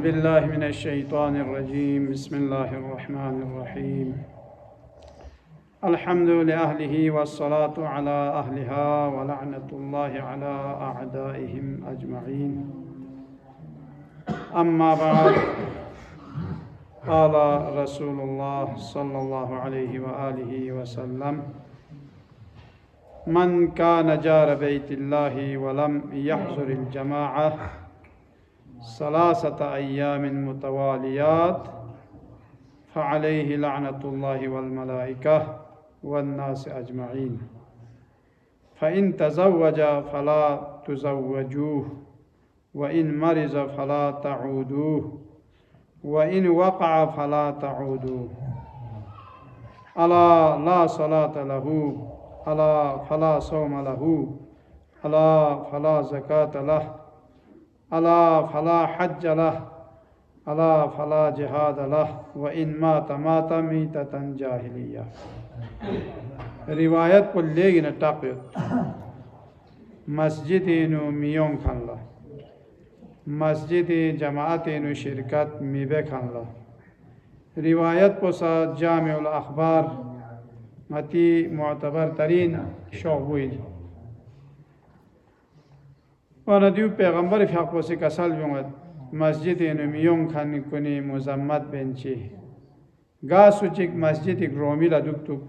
बिल्लाहि मिनश्शैतानिर्रजीम बिस्मिल्लाहिर्रहमानिर्रहीम अल्हम्दुलिल्लाहि वस्सलातु अला अहलिहा व लअनतुल्लाहि अला अअदाइहिम अजमईन अम्मा बाद क़ाला रसूलुल्लाह सल्लल्लाहु अलैहि व आलिहि वसल्लम मन कान जार बैतिल्लाहि व लम यहज़ुरिल जमाअह सलासत अय्यामिन मुतवालियात फ़अलैहि लअनतुल्लाहि वल मलाइका वन्नास अजमईन फ़इन तज़व्वज फ़ला तुज़व्वजूह व इन मरिज़ फ़ला तऊदूह व इन वक़अ फ़ला तऊदूह अला ला सलात लहू अला फ़ला सौम लहू अला फ़ला ज़कात लह अला फ़ला हज्ज लह अला फ़ला जिहाद लह व इन मात मात मीततन जाहिलिया। रिवायत को लेगी न टाक़ियत मस्जिद नु मियों खानला मस्जिद जमात नु शिरकत मीबे खानला रिवायत को सा जामिउल अखबार मती मुअतबर तरीन शोबुई वनदिउ पैगंबर फ़याक़ोसी कसल बिंगत मस्जिद नु मियों खान कुनी मुज़म्मत बेंची गा सुचिक मस्जिद ग्रोमी ला दुक्तुक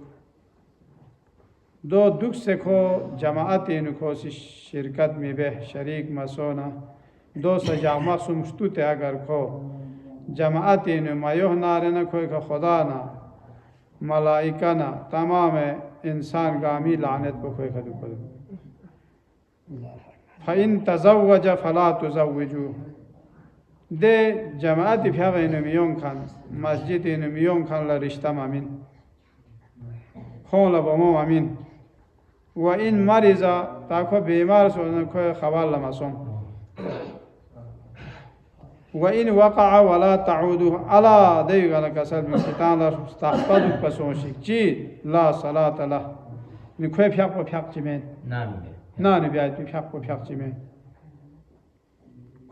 दो दुख से खो जमात नु खो सी शिरकत में बे शरीक मसोना दो सजामा सुमस्तुत अगर खो जमात नु मयोह नारन खोई का खुदा ना मलाइका ना तमाम इंसान गामी लानत को खोई खदु कर फ़इन तज़व्वज फ़ला तुज़व्विजू दे जमात फ़याग़ नु मियों खान मस्जिद नु मियों खान ला रिश्ता मामिन खोला बमो मामिन व इन मरिज़ा ताको बीमार सोन खोई खबर लमसों व इन वक़अ वला तऊदू अला देगा कसर में किताला तहफ़ज़ पसोशी ची ला सलात लह नि खोई फ़याक़ को फ़याक़ चिमें ना नि ब्याज फ़याक़ को फ़याक़ चिमें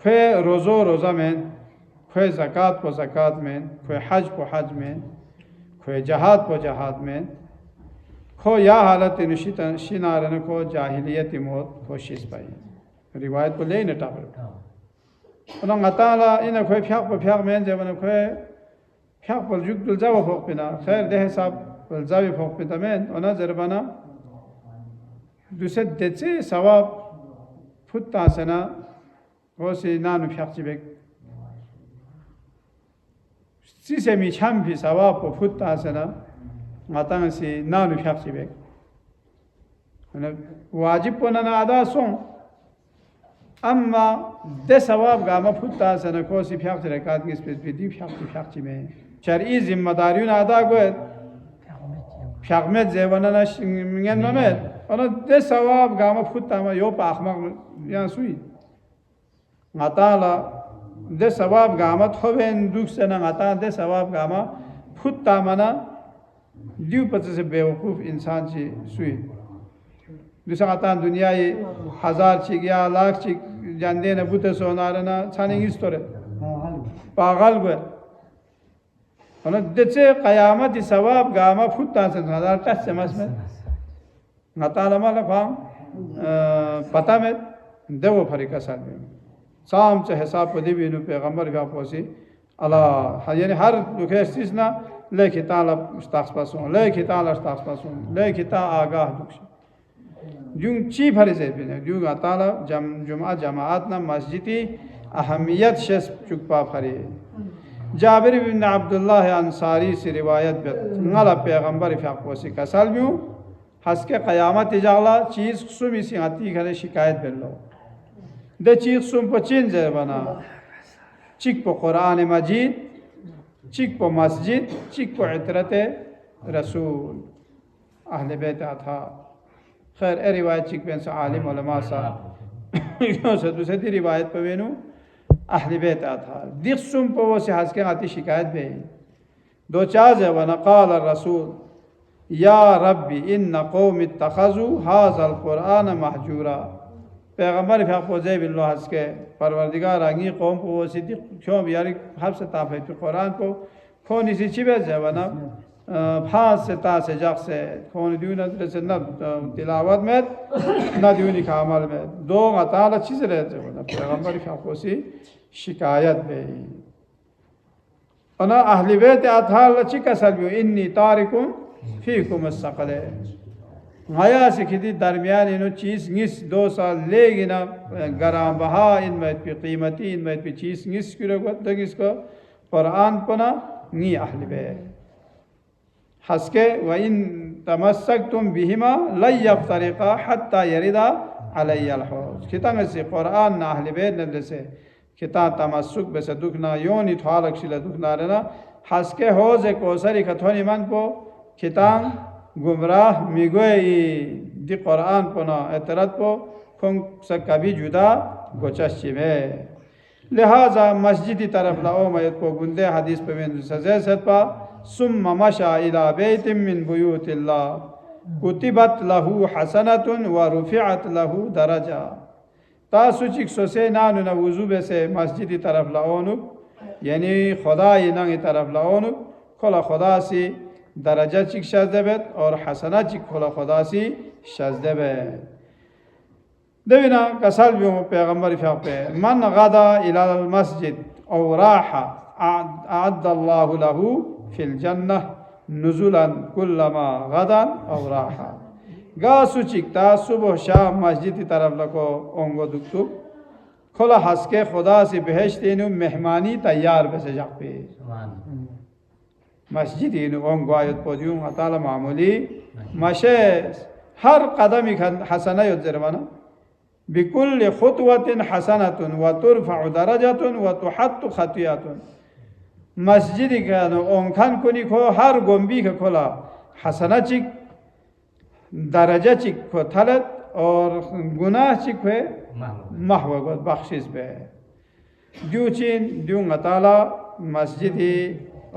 खोई रोज़ो रोज़ा में खोई ज़कात को ज़कात में खोई हज को हज में खोई जहाद को जहाद में खो या हालत शिनारन को जाहिलियत मौत कोशिश पाई रिवायत को ले न टापर उन्होंने अताला इन खोई फ़याक़ को फ़याक़ में जब उन्हें खोई फ़याक़ पर जुग दुल जाव फोक पिना खैर देह साब पर जावी फोक पिता में उन्हें जरबाना दूसरे देचे सवाब फुट्टा सना वो सी नानु फ़याक़ चिबेक सीसे मिचाम भी सवाब को फुट्टा सना मातांग सी नानु फ़याक़ चिबेक उन्हें वाजिब को ना आदा सों अम्मा दे सवाब गामा फुट्टा सना को सी फ़याक़ रकात की स्पेसिफिटी फ़याक़ चिबे शरई जिम्मेदारियों ना आदा को फ़याक़ में जेवना ना मिंगन में और दे सवाब गामा फुट्टा में यो पाखमक यहाँ सुई माताला दे सवाब गामा थोबें दुख से ना माता दे सवाब गामा फुट्टा मना दिव पच्चीस से बेवकूफ़ इंसान ची सुई दूसरा आता दुनिया ये हज़ार चिक या लाख चिक जानते न बुते सोनार ना छानेंगी स्टोरे पागल गए और देचे क़यामत इस सवाब गामा फुट्टा से हज़ार टच से मस में नताला माला फाम पता में देवो फरिका साल में शाम से हिसाब पदी भी नु पैगंबर का पोसी अल्लाह यानी हर दुखे चीज़ ना लेखि ताला स्ताक्सपासों लेखि ताला स्ताक्सपासों लेखि ता आगाह दुख जुं ची फरी से भी नहीं जुं ताला जुमा जमात ना मस्जिदी अहमियत शेष चुकपा फरी जाबिर बिन अब्दुल्लाह अंसारी से रिवायत बत नला पैगंबर फ़याक़ोसी कसल में हंस के क़यामत इजाला चीज़ सुम इसी आती घरे शिकायत बिल्लो दे चीज़ सुम पचिन जे बना चिक पो कुरान मजीद चिक पो मस्जिद चिक पो इतरत रसूल अहले बैत था खैर ए रिवायत चिक पेन से आलिम उलमा सा क्यों से दूसरी रिवायत पे वेनु अहले बैत था दिखसुम पो वो से हंस के आती शिकायत भी दो चार है व नक़ाल रसूल या रब्बी इन्न कौम इत्तख़ज़ू हाज़ल कुरान महजूरा पैगंबर फक पोजे बिल्लो हस के परवरदिगार आगी कौम को वो सिद्धि क्यों यारी हब से ताफ है कुरान को कौन इसी चिबे जवाना फास से ता से जग से कौन दियो न से न तिलावत में न दियो नि कामल में दो अताल चीज रहते हो पैगंबर फक को सी शिकायत बे अना अहली बैत अताल चिका सलबो इन्नी तारिकुन फीकुम अस्सक़ले माया से किसी दरमियान इन चीज़ निस 2 साल लेगी ना गराम बहा इनमें पे कीमती इनमें पे चीज़ निस किलो को तक इसको कुरान पना नी अहल बे हस्के व इन तमस्सक तुम बिहिमा लय्यब तरीक़ा हत्ता यरिदा अलैयल हौज किताब से कुरान ना अहल बे न से किताब तमस्सुक बेसे दुखना योनी थालक शिला दुखना रहना हस्के हौज कोसरी कथोनी मन को किताब गुमराह मिगोई दी कुरान पना एतरत को खुंग से कभी जुदा गोचश्ची में लिहाजा मस्जिदी तरफ लाओ मयत को गुंदे हदीस पे में सजे सत्पा सुम्मा मशा इला बैतिम मिन बुयूतिल्लाह कुतिबत लहू हसनतुन व रुफिअत लहू दरजा तासुचिक सोसे नानु न वुजूबे से मस्जिदी तरफ लाओनु यानी खुदा इनंग तरफ लाओनु खोला खुदा सी दरजा चिक शजदबेत और हसना चिक खोला खुदा सी शजदबेत देविना कसल भी पैगंबर पे मन गदा इला मस्जिद और राहा अअद्दल्लाहु लहू फिल जन्नह नुजुलन कुल्लमा गदन और राहा गा सुचिकता सुबह शाम मस्जिद की तरफ लको ओंगो दुक्तुक खोला हंस के खुदा से बेहश्तीनु मेहमानी तैयार बसे जाक पे मस्जिद इन ओंगो आयत पोदियों अताला मामूली मशे हर कदम हसना युजरवाना बिकुल खुतवतिन हसनतुन व तुरफअ दरजतुन व तुहत्तु खतियतुन मस्जिद का ओंखान कुनी को हर गोम्बी का खोला हसना चिक दरजा चिक को थलत और गुनाह चिक है महव को बख्शिश पे द्यूचिन द्यूं अताला मस्जिदी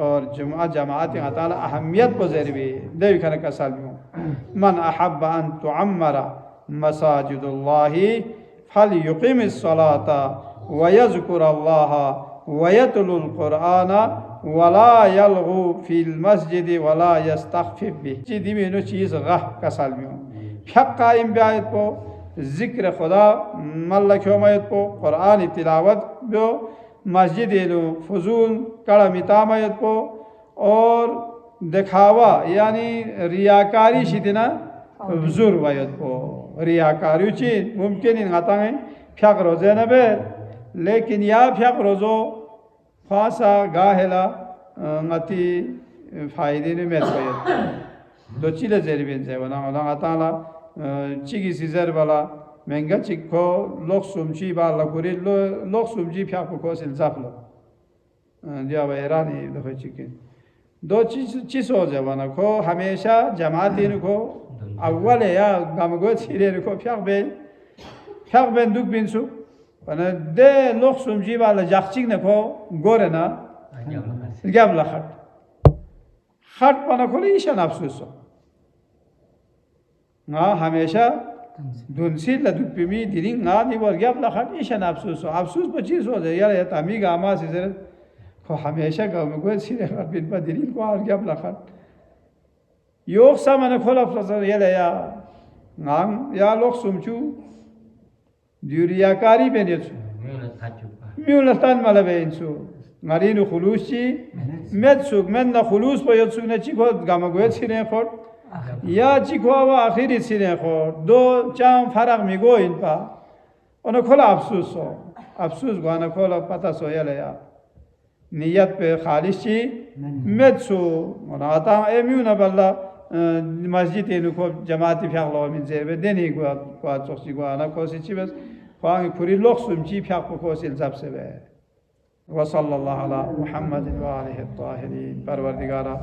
और जुमा जमात अताला अहमियत को ज़रूरी देवी खाने का सालूं मन अहब्ब अन तुअम्मरा मसाजिदुल्लाहि फलयुक़िमिस्सलाता व यज़कुरल्लाह व यतलुल कुरआना वला यलगु फिल मस्जिद वला यस्तख़फ़िफ़ बिही जिदी में नो चीज़ गह का सालूं फ़िक़ कायम ब्यायत को ज़िक्र खुदा मल्ला क्योमयत को कुरआन तिलावत बो मस्जिद लो फजूल कड़ा मितामयत को और दिखावा यानी रियाकारी शिदिना ज़ुर वायत को रियाकारी चीज मुमकिन इन आता है फ़िक़ रोज़े न बे लेकिन या फ़िक़ रोज़ो फासा गाहेला मती फ़ायदे ने में वायत दो चीज़ ज़रूरी है वना वना आता ला चिकी सीज़र वाला महंगा चिक्को लोग सुमची बाला कुरी लोग सुमची फ़िक़ को सिलसाफ लो दिया वैरानी दफ़े चिकिन दो चीज़ हो जाए वना को हमेशा जमातीन को अव्वल या गमगो सीरे को फ़िक़ बेन दुख बिंसु वना दे लोग सुमची बाला जाक्चिक न को गोरे ना क्या बला खट पना को ईशान अफ़सोस ना हमेशा दुनसी लदुपिमी दिलिंग ना निवर गया बला खट ईशान अफ़सोस बचीज़ हो जाए यार ये तामी गामा से ज़रा को हमेशा गमगो सीरे खट बिन पर दिलिंग को और क्या बला खट योग सा मैंने खोला फ्लसर ये ले या लोग सुमचू द्यूरियाकारी बेनेचू म्यूलतान माला बेंचू मारीनु खुलूसी मेचुक में ना खुलूस पर यचुक ने चिको गमगो सीरे खोट या चिको आवा आखिरी सीरे खोट दो चाम फरक मिगो इन पा उन्हें खोला अफ़सोस गाना खोला पता सो ये ले नियत पे खालिशी मेचू मनाता एम्यू न बल्ला मस्जिद इनको जमाती फ़िक़ लो मिन ज़ेबे देनी को चौसी को आना कोशिश चिबस ख्वांग पूरी लोग सुमची फ़िक़ को कोशिश जब से बे वसल्लल्लाहु अला मुहम्मद व आलिहि ताहिरीन परवरदिगारा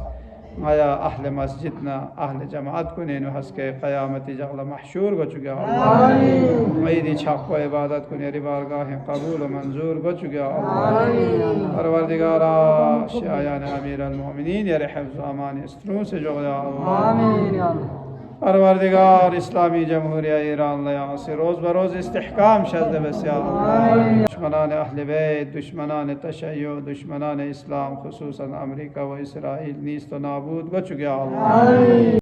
आया अहले मस्जिद ना अहले जमात को नेनु हंस के क़यामती जगला महशूर हो चुका आमीन ईदी छाप को इबादत को नेरी बारगाह कबूल मंजूर हो चुका आमीन परवरदिगारा शायान अमीर अल मोमिनीन या हिफ्ज़ अमान इस्तरों से जो आमीन। परवरदिगार इस्लामी जमहूरिया ईरान लया से रोज़ बरोज़ इस्तिहकाम शज़्द बस्या दुश्मनान अहले बैत दुश्मनान तशय्यो दुश्मनान इस्लाम खुसूसन अमरीका व इसराइल नीस्त नाबूद व चुके अल्लाह।